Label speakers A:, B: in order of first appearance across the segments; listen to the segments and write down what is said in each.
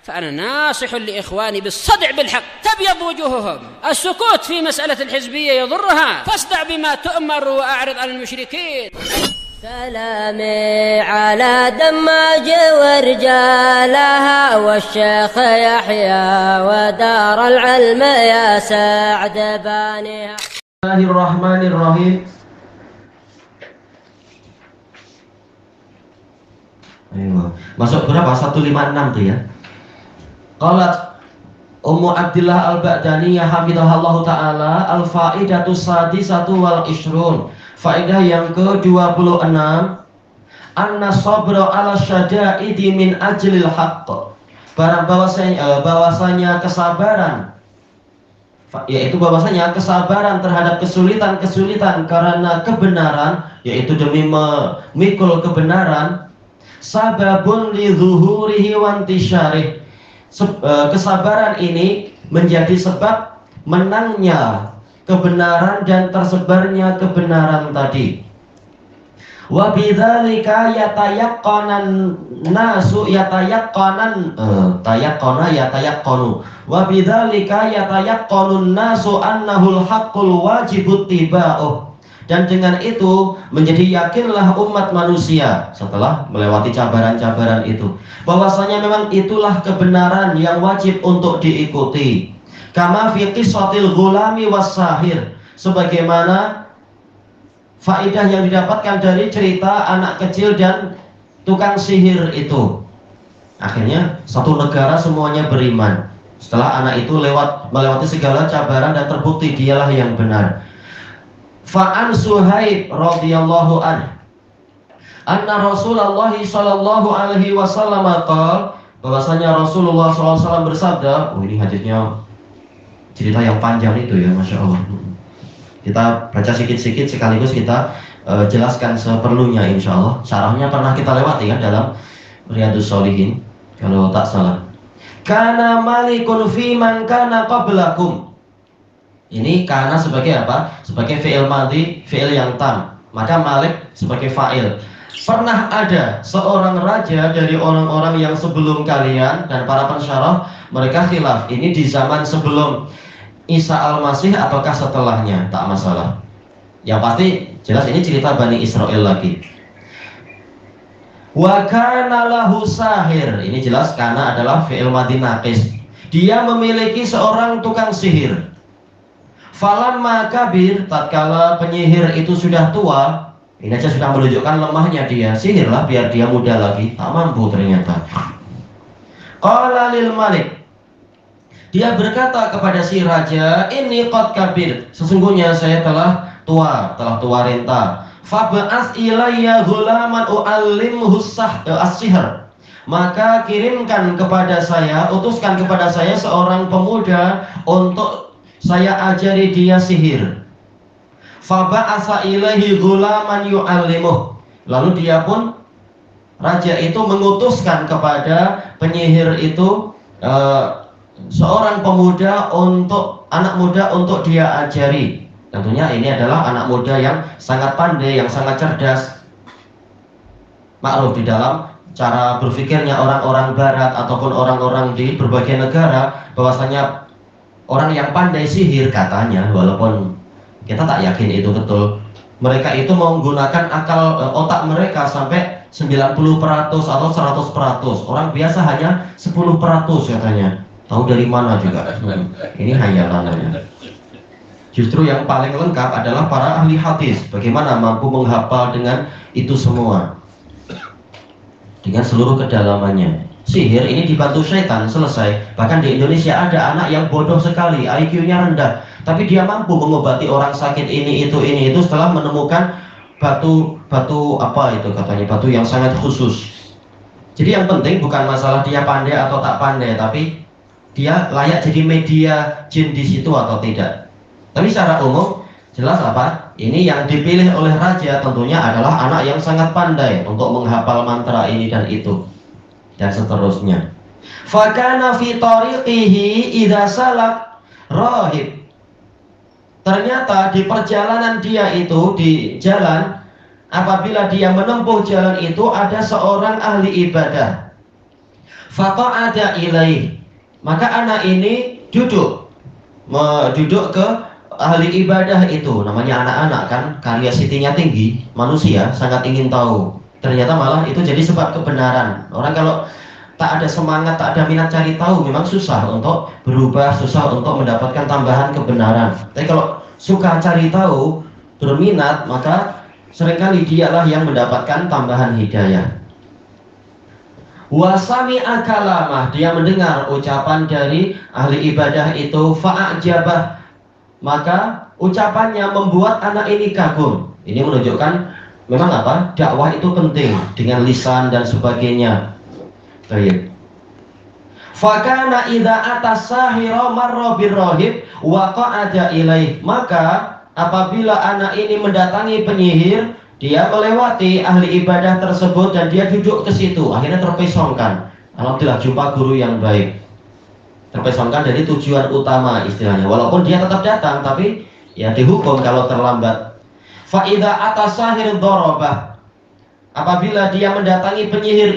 A: فأنا ناصح لإخواني بالصدع بالحق تبيض وجوههم. السكوت في مسألة الحزبية يضرها، فاصدع بما تؤمر وأعرض عن المشركين.
B: سلامي على دماج ورجالها والشيخ يحيى ودار العلم يا سعد بانيها.
C: Bismillahirrahmanirrahim. Ayo, masuk berapa? 156 tuh ya. Qalat Ummu Abdillah Al-Ba'daniyah hafidhahallahu ta'ala, al-faidatu sadisatu wal ishrun. Faedah yang ke-26, anna sabra ala syada'idi min ajlil haqq. Bahwasanya kesabaran, yaitu bahwasanya kesabaran terhadap kesulitan-kesulitan karena kebenaran, yaitu demi memikul kebenaran, sababun li zuhurihi wa intisyarih. Kesabaran ini menjadi sebab menangnya kebenaran dan tersebarnya kebenaran tadi. Wa bidzalika yatayaqqanan nasu yatayaqqanu wa bidzalika yatayaqqanun nasu annahul haqqul wajibut tiba'uh. Dan dengan itu menjadi yakinlah umat manusia setelah melewati cabaran-cabaran itu, bahwasanya memang itulah kebenaran yang wajib untuk diikuti. Kama fi qissatil ghulami was sahir, sebagaimana faedah yang didapatkan dari cerita anak kecil dan tukang sihir itu. Akhirnya satu negara semuanya beriman setelah anak itu melewati segala cabaran dan terbukti dialah yang benar. Fa'an Suhaib radhiyallahu anhu anna Rasulullah sallallahu alaihi wasallam qala, bahwasanya Rasulullah sallallahu alaihi wasallam bersabda. Ini hadisnya cerita yang panjang itu ya, Masya Allah. Kita baca sikit-sikit sekaligus kita jelaskan seperlunya insya Allah. Syarahnya pernah kita lewati ya dalam Riyadhus Shalihin kalau tak salah. Kana malikun fi man kana qablakum. Ini karena sebagai apa? Sebagai fi'il madhi, fi'il yang tam. Maka malik sebagai fa'il. Pernah ada seorang raja dari orang-orang yang sebelum kalian, dan para pensyarah mereka khilaf. Ini di zaman sebelum Isa al-Masih ataukah setelahnya, tak masalah. Yang pasti jelas ini cerita Bani Israel lagi. Wa kana lahu sahir. Ini jelas karena adalah fi'il madhi naqis. Dia memiliki seorang tukang sihir. Falamma kabir, tatkala penyihir itu sudah tua, ini aja sudah menunjukkan lemahnya dia. Sihirlah biar dia muda lagi, tak mampu ternyata. Qala lil malik, dia berkata kepada si raja, ini qad kabir, sesungguhnya saya telah tua renta. Fab'as ilayya ghulaman u'allimhu as-sihr. Maka kirimkan kepada saya, utuskan kepada saya seorang pemuda untuk saya ajari dia sihir. Faba'asa ilaihi ghulaman yu'allimuh. Lalu dia pun, raja itu mengutuskan kepada penyihir itu seorang pemuda anak muda untuk dia ajari. Tentunya ini adalah anak muda yang sangat pandai, yang sangat cerdas. Maklum di dalam cara berpikirnya orang-orang barat ataupun orang-orang di berbagai negara, bahwasanya orang yang pandai sihir katanya, walaupun kita tak yakin itu betul, mereka itu menggunakan otak mereka sampai 90% atau 100%. Orang biasa hanya 10% katanya. Tahu dari mana juga? Ini hayalan namanya. Justru yang paling lengkap adalah para ahli hadis. Bagaimana mampu menghafal dengan itu semua, dengan seluruh kedalamannya. Sihir ini dibantu syaitan, selesai. Bahkan di Indonesia ada anak yang bodoh sekali, IQ-nya rendah, tapi dia mampu mengobati orang sakit ini itu setelah menemukan batu apa itu katanya, batu yang sangat khusus. Jadi yang penting bukan masalah dia pandai atau tak pandai, tapi dia layak jadi media jin di situ atau tidak. Tapi secara umum jelas apa? Ini yang dipilih oleh raja tentunya adalah anak yang sangat pandai untuk menghafal mantra ini dan itu, dan seterusnya. Fakana fi tariqihi idza salak rahib. Ternyata di perjalanan dia itu, di jalan, apabila dia menempuh jalan itu ada seorang ahli ibadah. Faqa'ada ilaih, maka anak ini duduk ke ahli ibadah itu. Namanya anak-anak kan, curiosity-nya tinggi, manusia sangat ingin tahu. Ternyata malah itu jadi sebab kebenaran. Orang kalau tak ada semangat, tak ada minat cari tahu, memang susah untuk berubah, susah untuk mendapatkan tambahan kebenaran. Tapi kalau suka cari tahu, berminat, maka seringkali dialah yang mendapatkan tambahan hidayah. Wasami'a kalamah, dia mendengar ucapan dari ahli ibadah itu, fa'ajabah, maka ucapannya membuat anak ini kagum. Ini menunjukkan memang apa? Dakwah itu penting dengan lisan dan sebagainya. Baik. Fakana idza atas sahira marra birrahib wa qa'ada ilaih, maka apabila anak ini mendatangi penyihir, dia melewati ahli ibadah tersebut dan dia duduk ke situ, akhirnya terpesongkan. Alhamdulillah jumpa guru yang baik. Terpesongkan dari tujuan utama istilahnya. Walaupun dia tetap datang, tapi ya dihukum kalau terlambat. Fa idza atas sahir darabah, apabila dia mendatangi penyihir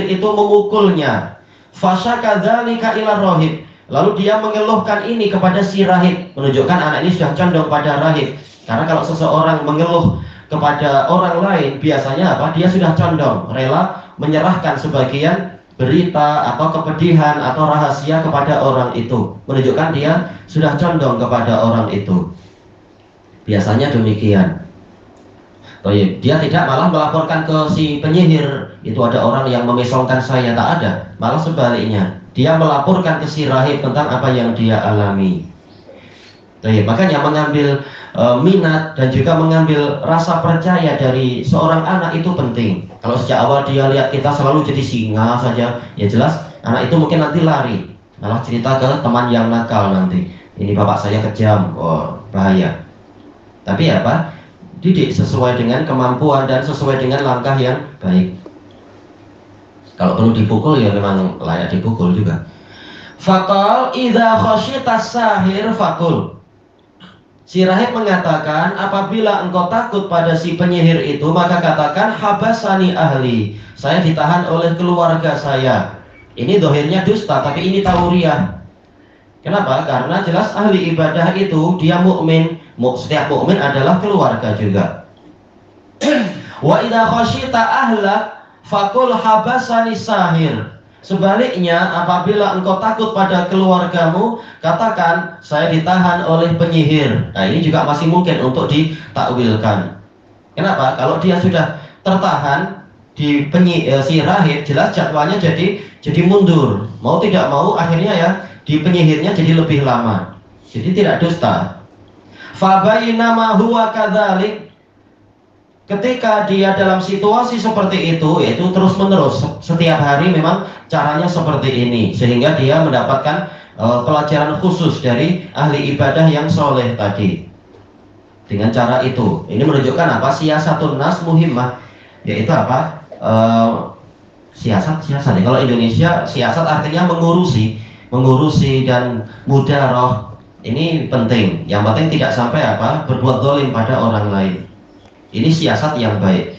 C: itu memukulnya. Fasyaka dzalika ila rahib, lalu dia mengeluhkan ini kepada si rahib, menunjukkan anak ini sudah condong pada rahib. Karena kalau seseorang mengeluh kepada orang lain, biasanya apa? Dia sudah condong, rela menyerahkan sebagian berita atau kepedihan atau rahasia kepada orang itu, menunjukkan dia sudah condong kepada orang itu. Biasanya demikian. Dia tidak malah melaporkan ke si penyihir, itu ada orang yang memesongkan saya, tak ada. Malah sebaliknya, dia melaporkan ke si rahib tentang apa yang dia alami. Makanya mengambil minat dan juga mengambil rasa percaya dari seorang anak itu penting. Kalau sejak awal dia lihat kita selalu jadi singa saja, ya jelas anak itu mungkin nanti lari, malah cerita ke teman yang nakal nanti. Ini bapak saya kejam, oh bahaya. Tapi apa? Didik sesuai dengan kemampuan dan sesuai dengan langkah yang baik. Kalau perlu dipukul ya memang layak dipukul juga. Faqal idza khasyita sahir faqul. Si rahib mengatakan, apabila engkau takut pada si penyihir itu, maka katakan habasani ahli, saya ditahan oleh keluarga saya. Ini dohirnya dusta, tapi ini tauriah. Kenapa? Karena jelas ahli ibadah itu dia mukmin. Setiap mukmin adalah keluarga juga. Wa idza khasyita ahlak faqul habasani sahir. Sebaliknya, apabila engkau takut pada keluargamu, katakan saya ditahan oleh penyihir. Nah, ini juga masih mungkin untuk ditakwilkan. Kenapa? Kalau dia sudah tertahan di si rahib, jelas jadwalnya jadi mundur. Mau tidak mau akhirnya ya di penyihirnya jadi lebih lama. Jadi tidak dusta. Fabainama huwa kadzalik, ketika dia dalam situasi seperti itu, yaitu terus menerus setiap hari memang caranya seperti ini, sehingga dia mendapatkan pelajaran khusus dari ahli ibadah yang soleh tadi. Dengan cara itu, ini menunjukkan apa? Siyasatun nas muhimmah, yaitu apa? Siasat. Kalau Indonesia siasat artinya mengurusi dan mudaroh. Ini penting. Yang penting tidak sampai apa? Berbuat zalim pada orang lain. Ini siasat yang baik.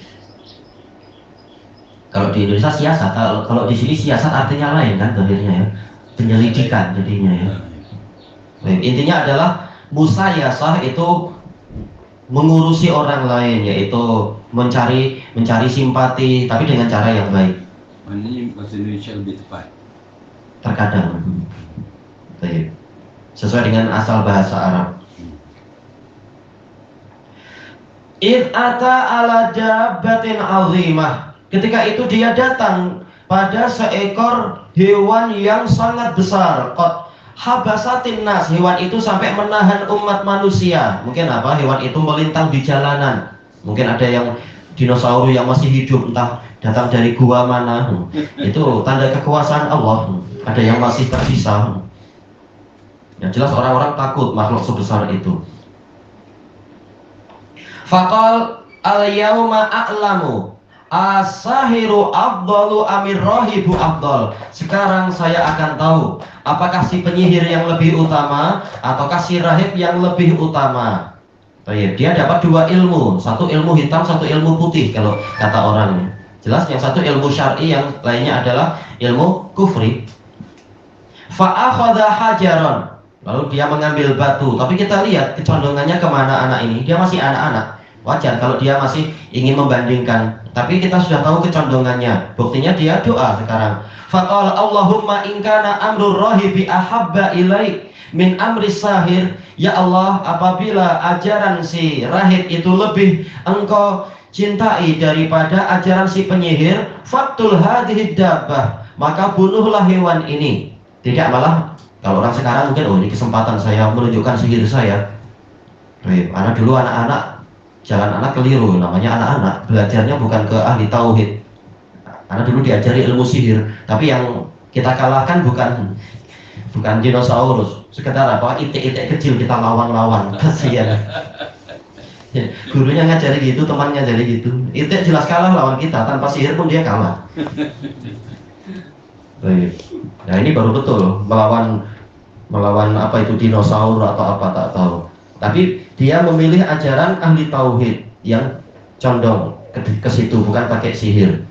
C: Kalau di Indonesia siasat, kalau di sini siasat artinya lain kan, akhirnya ya. Penyelidikan jadinya ya. Baik, intinya adalah musayasah itu mengurusi orang lain, yaitu mencari simpati, tapi dengan cara yang baik.
D: Ini bahasa Indonesia lebih tepat.
C: Terkadang. Baik. Sesuai dengan asal bahasa Arab. Id ata ala dabbatin azimah. Ketika itu dia datang pada seekor hewan yang sangat besar. Qad habasatin nas, hewan itu sampai menahan umat manusia. Mungkin apa? Hewan itu melintang di jalanan. Mungkin ada yang dinosaurus yang masih hidup, entah datang dari gua mana. Itu tanda kekuasaan Allah. Ada yang masih tersisa. Yang jelas orang-orang takut makhluk sebesar itu. Faqal al-yauma a'lamu as-sahiru afdalu amir rahibu afdal. Sekarang saya akan tahu apakah si penyihir yang lebih utama ataukah si rahib yang lebih utama. Baik, dia dapat dua ilmu, satu ilmu hitam, satu ilmu putih kalau kata orang. Jelas yang satu ilmu syar'i, yang lainnya adalah ilmu kufri. Fa'akhadha hajaron, lalu dia mengambil batu. Tapi kita lihat kecondongannya kemana anak ini. Dia masih anak-anak, wajar kalau dia masih ingin membandingkan. Tapi kita sudah tahu kecondongannya. Buktinya dia doa sekarang. Faqala Allahumma in kana amrur rahibi ahabba ilaik min amri sahir. Ya Allah, apabila ajaran si rahib itu lebih engkau cintai daripada ajaran si penyihir, faktul hadhihi dabbah, maka bunuhlah hewan ini. Tidak malah kalau orang sekarang mungkin, oh ini kesempatan saya menunjukkan sihir saya. Anak dulu anak-anak, jalan anak keliru, namanya anak-anak belajarnya bukan ke ahli tauhid. Anak dulu diajari ilmu sihir, tapi yang kita kalahkan bukan dinosaurus, sekedar apa, itik-itik kecil kita lawan-lawan, kasihan. Gurunya ngajari gitu, temannya ngajari gitu. Itik jelas kalah lawan kita, tanpa sihir pun dia kalah. Nah ini baru betul melawan apa itu dinosaur atau apa tak tahu. Tapi dia memilih ajaran ahli tauhid yang condong ke situ, bukan pakai sihir.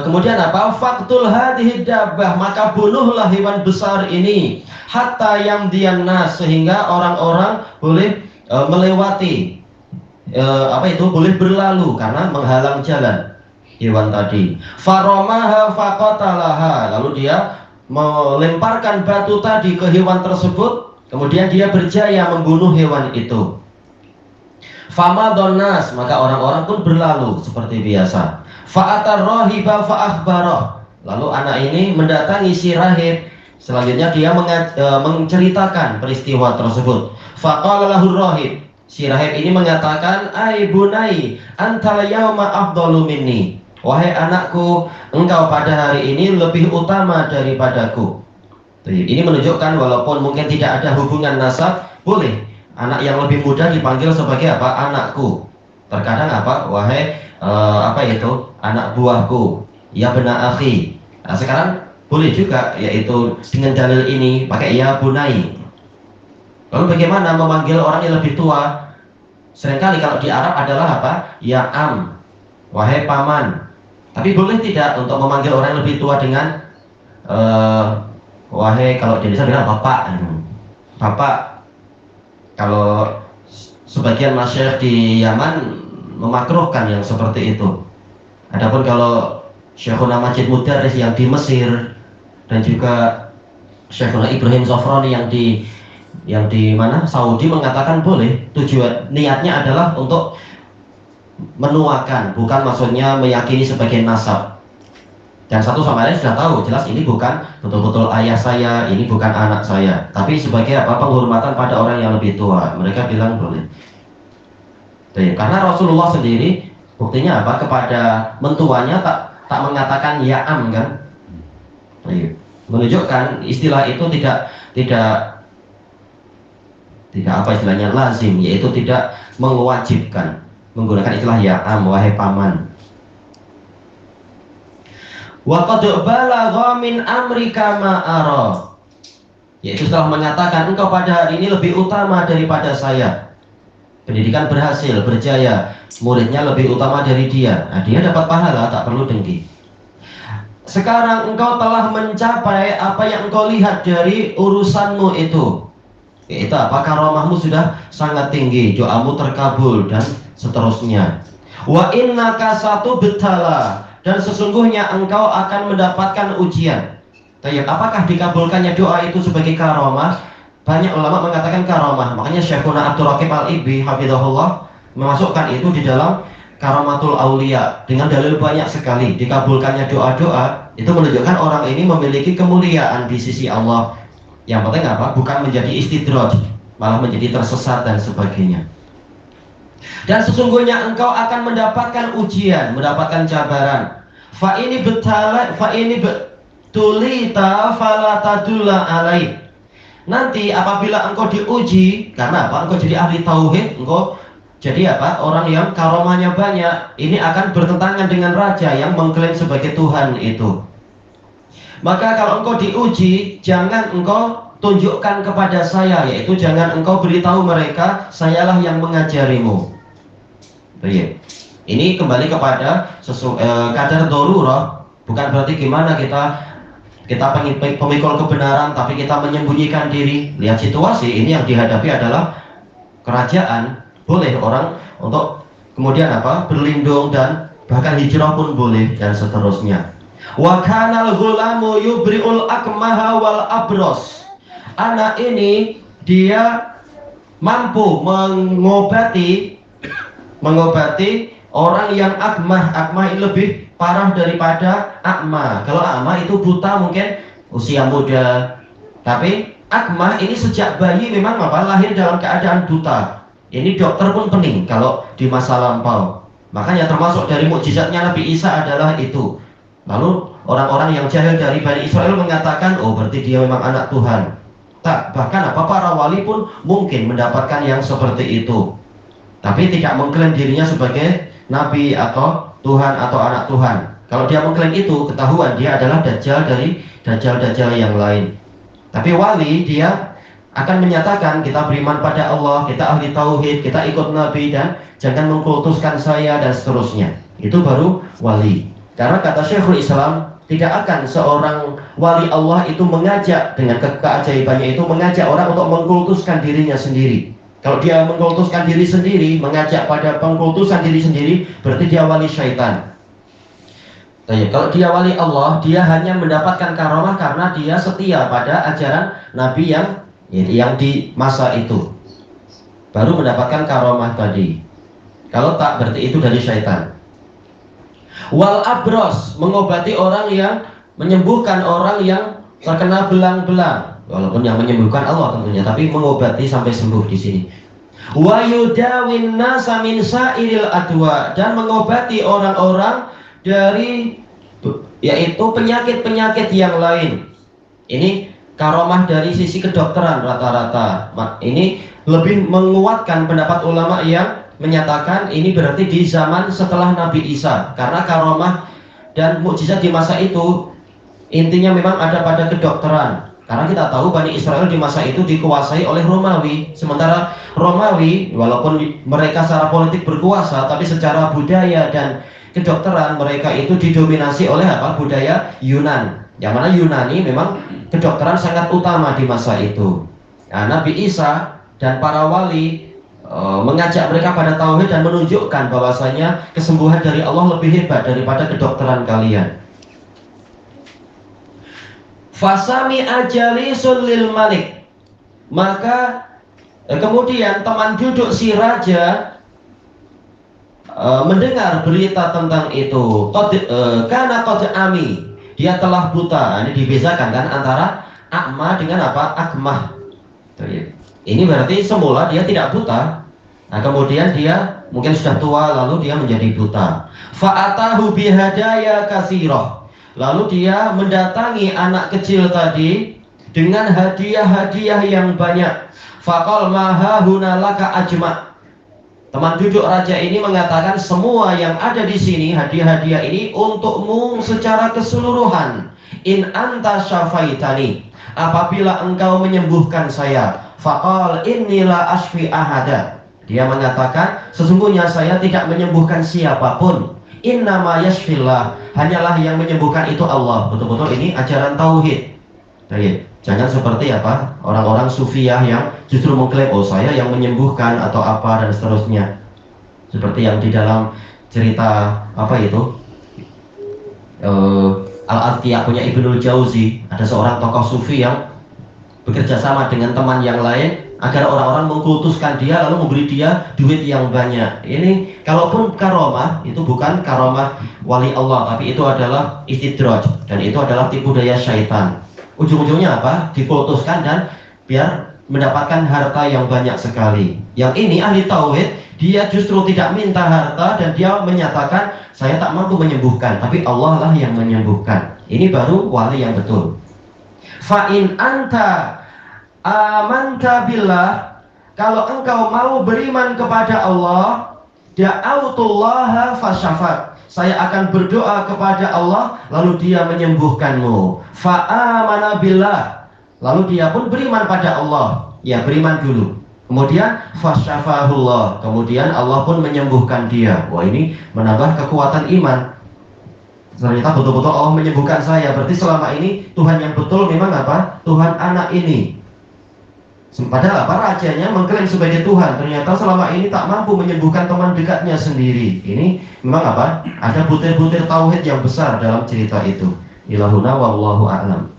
C: Kemudian apa? Faktul hadhihi dabbah, maka bunuhlah hewan besar ini hatta yang diannas, sehingga orang-orang boleh melewati boleh berlalu karena menghalang jalan hewan tadi. Faromaha faqatalaha, lalu dia melemparkan batu tadi ke hewan tersebut, kemudian dia berjaya membunuh hewan itu. Famadonnas, maka orang-orang pun berlalu seperti biasa. Fa'atar rahiba fa'akhbarah, lalu anak ini mendatangi si rahib. Selanjutnya dia menceritakan peristiwa tersebut. Faqala lahu rahib, si rahib ini mengatakan, ai bunai antal yauma afdalu minni, wahai anakku, engkau pada hari ini lebih utama daripadaku. Ini menunjukkan walaupun mungkin tidak ada hubungan nasab, boleh anak yang lebih muda dipanggil sebagai apa? Anakku. Terkadang apa? Wahai anak buahku, ya bena akhi. Nah, sekarang boleh juga, yaitu dengan dalil ini pakai ya bunai. Lalu bagaimana memanggil orang yang lebih tua? Seringkali kalau di Arab adalah apa? Ya am, wahai paman. Tapi boleh tidak untuk memanggil orang yang lebih tua dengan wahai, kalau di Indonesia bilang bapak. Bapak. Kalau sebagian masyayikh di Yaman memakruhkan yang seperti itu. Adapun kalau Syekhuna Majid Mudarris yang di Mesir, dan juga Syekhuna Ibrahim Zofroni yang di mana Saudi mengatakan boleh. Tujuan niatnya adalah untuk menuakan, bukan maksudnya meyakini sebagai nasab. Dan satu sama lain sudah tahu jelas ini bukan betul-betul ayah saya, ini bukan anak saya, tapi sebagai apa? Penghormatan pada orang yang lebih tua. Mereka bilang boleh. Karena Rasulullah sendiri buktinya apa? Kepada mentuanya tak mengatakan ya am, kan? Menunjukkan istilah itu tidak apa istilahnya lazim, yaitu tidak mewajibkan menggunakan istilah ya am, wahai paman. Wa qad balagha min amrika ma ara, yaitu setelah menyatakan engkau pada hari ini lebih utama daripada saya. Pendidikan berhasil, berjaya, muridnya lebih utama dari dia. Nah, dia dapat pahala, tak perlu dengki. Sekarang engkau telah mencapai apa yang engkau lihat dari urusanmu itu. Yaitu apa? Karomahmu sudah sangat tinggi, doamu terkabul, dan seterusnya. Wa innaka satu betala, dan sesungguhnya engkau akan mendapatkan ujian. Apakah dikabulkannya doa itu sebagai karomah? Banyak ulama mengatakan karomah. Makanya Syekhuna Abdul Raqib Al-Ibi hafizahullah memasukkan itu di dalam Karomatul Aulia dengan dalil banyak sekali. Dikabulkannya doa-doa itu menunjukkan orang ini memiliki kemuliaan di sisi Allah. Yang penting apa? Bukan menjadi istidraj, malah menjadi tersesat dan sebagainya. Dan sesungguhnya engkau akan mendapatkan ujian, mendapatkan cabaran. Fa ini betulita fala tadulla alaih. Nanti apabila engkau diuji, karena apa? Engkau jadi ahli tauhid, engkau jadi apa? Orang yang karomahnya banyak, ini akan bertentangan dengan raja yang mengklaim sebagai Tuhan itu. Maka kalau engkau diuji, jangan engkau tunjukkan kepada saya, yaitu jangan engkau beritahu mereka, sayalah yang mengajarimu. Ini kembali kepada kadar darurah, bukan berarti gimana kita pemikul kebenaran tapi kita menyembunyikan diri. Lihat situasi, ini yang dihadapi adalah kerajaan, boleh orang untuk kemudian berlindung dan bahkan hijrah pun boleh dan seterusnya. Wa kanal ghulamu yubri'ul akmaha wal abros. Anak ini dia mampu mengobati orang yang akmah. Akmah ini lebih parah daripada akma. Kalau akma itu buta mungkin usia muda, tapi akmah ini sejak bayi memang lahir dalam keadaan buta. Ini dokter pun pening kalau di masa lampau. Makanya termasuk dari mukjizatnya Nabi Isa adalah itu. Lalu orang-orang yang jahil dari Bani Israel mengatakan, oh berarti dia memang anak Tuhan. Tak, bahkan para wali pun mungkin mendapatkan yang seperti itu, tapi tidak mengklaim dirinya sebagai nabi atau Tuhan atau anak Tuhan. Kalau dia mengklaim itu, ketahuan dia adalah dajjal dari dajjal-dajjal yang lain. Tapi wali dia akan menyatakan kita beriman pada Allah, kita ahli tauhid, kita ikut nabi dan jangan mengkultuskan saya dan seterusnya. Itu baru wali. Karena kata Syekhul Islam, tidak akan seorang wali Allah itu mengajak dengan keajaibannya itu mengajak orang untuk mengkultuskan dirinya sendiri. Kalau dia mengkultuskan diri sendiri, mengajak pada pengkultusan diri sendiri, berarti dia wali syaitan. Kalau dia wali Allah, dia hanya mendapatkan karamah karena dia setia pada ajaran Nabi yang di masa itu, baru mendapatkan karamah tadi. Kalau tak, berarti itu dari syaitan. Wal abros, mengobati orang yang menyembuhkan orang yang terkena belang-belang. Walaupun yang menyembuhkan Allah tentunya, tapi mengobati sampai sembuh di sini. Wa yudawin nasa min sa'iril adwa, dan mengobati orang-orang dari yaitu penyakit-penyakit yang lain. Ini karomah dari sisi kedokteran rata-rata. Ini lebih menguatkan pendapat ulama yang menyatakan ini berarti di zaman setelah Nabi Isa, karena karomah dan mukjizat di masa itu intinya memang ada pada kedokteran. Karena kita tahu Bani Israel di masa itu dikuasai oleh Romawi. Sementara Romawi walaupun mereka secara politik berkuasa, tapi secara budaya dan kedokteran mereka itu didominasi oleh budaya Yunan. Yang mana Yunani memang kedokteran sangat utama di masa itu. Nah, Nabi Isa dan para wali mengajak mereka pada tauhid dan menunjukkan bahwasanya kesembuhan dari Allah lebih hebat daripada kedokteran kalian. Fasami ajalisun lil malik, maka kemudian teman duduk si raja mendengar berita tentang itu. Karena qad ami, dia telah buta. Ini dibedakan kan antara akma dengan akmah. Ini berarti semula dia tidak buta. Nah, kemudian dia mungkin sudah tua lalu dia menjadi buta. Fa'atahu bihadaya katsirah. Lalu dia mendatangi anak kecil tadi dengan hadiah-hadiah yang banyak. Faqal maha hunalaka ajma. Teman duduk raja ini mengatakan semua yang ada di sini, hadiah-hadiah ini untukmu secara keseluruhan. In anta syafaitani, apabila engkau menyembuhkan saya. Faqal innila asfi ahada. Dia mengatakan sesungguhnya saya tidak menyembuhkan siapapun. Innama yashfillah, hanyalah yang menyembuhkan itu Allah. Betul-betul ini ajaran tauhid. Jangan seperti orang-orang sufiyah yang justru mengklaim oh saya yang menyembuhkan atau apa dan seterusnya. Seperti yang di dalam cerita Al-Arqiyah punya Ibnul Jauzi, ada seorang tokoh sufi yang bekerja sama dengan teman yang lain agar orang-orang mengkultuskan dia lalu memberi dia duit yang banyak. Ini kalaupun karomah itu bukan karomah wali Allah, tapi itu adalah istidraj dan itu adalah tipu daya syaitan. Ujung-ujungnya dikultuskan dan biar mendapatkan harta yang banyak sekali. Yang ini ahli tauhid, dia justru tidak minta harta dan dia menyatakan saya tak mampu menyembuhkan, tapi Allah lah yang menyembuhkan. Ini baru wali yang betul. Fa in anta amanta billah, kalau engkau mau beriman kepada Allah, da'autullaha fasyafat, saya akan berdoa kepada Allah lalu dia menyembuhkanmu. Fa'amana billah, lalu dia pun beriman pada Allah. Ya, beriman dulu. Kemudian fasyafahullah, kemudian Allah pun menyembuhkan dia. Wah, ini menambah kekuatan iman. Ternyata betul-betul Allah menyembuhkan saya. Berarti selama ini Tuhan yang betul memang apa? Tuhan anak ini. Padahal apa? Rajanya mengklaim sebagai Tuhan. Ternyata selama ini tak mampu menyembuhkan teman dekatnya sendiri. Ini memang apa? Ada butir-butir tauhid yang besar dalam cerita itu. Ilahuna wallahu a'lam.